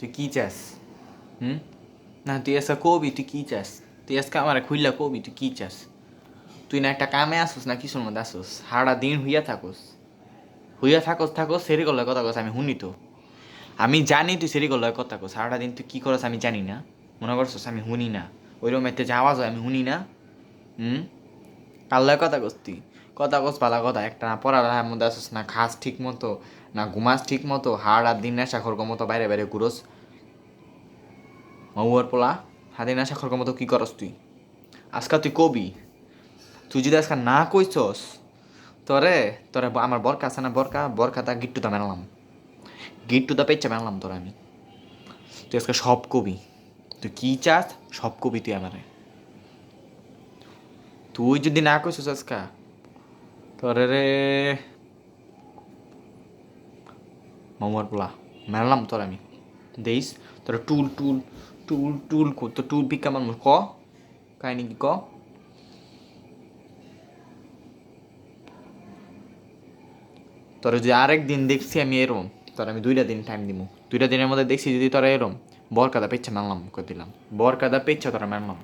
তুই কি চাস? না তুই আজকে কবি তুই কি চাস? তুই আজকে আমার খুললা কবি তুই কি চাস? তুই না একটা কামে আসোস না কিছুর মধ্যে আসোস, সারা দিন হইয়া থাকোস সেরি করলে কথা কস, আমি শুনি তো। আমি জানি তুই সেরি করলে কথা কস, সারাটা দিন তুই কি করস আমি জানি না, মনে করছস আমি শুনি না? ওইরকম এতে যে আওয়াজ হয় আমি শুনি না? কাল্লায় কথা কস তুই, কথা কস ভালো কথা, একটা না পড়ালেখার মধ্যে আসোস না, খাস ঠিক মতো না, ঘুমাস ঠিক মতো, হাড় দিন নেশা খরগো মতো বাইরে বাইরে ঘুরোস। মৌয়ার পোলা, হাতে নেশা খরগো মতো কি করস তুই? আজকা তুই কবি, তুই যদি আজকে না কইছস, তোরে তোরে আমার বরকা আছে না, বরকাটা গিট্টুটা মেনলাম, গিট্টুটা পেচ্ছা মেনলাম তোর আমি। তুই আজকে সব কবি, তুই কি চাস সব কবি তুই আমারে। তুই যদি না কইছস আজকা, তোরে রে মামার পোলা মেনলাম তোর আমি। দেইস তোর টুল তো টুল পিকা মানুষ ক কাহিনি কি ক? তোর যদি আরেক দিন দেখছি আমি এরম, তোর আমি 2টা দিন টাইম দিব, 2টা দিনের মধ্যে দেখছি যদি তোরা এরম, বরকাদা পেচ্ছা মানলাম করে দিলাম, বরকাদা পেচ্ছা তোরা মানলাম।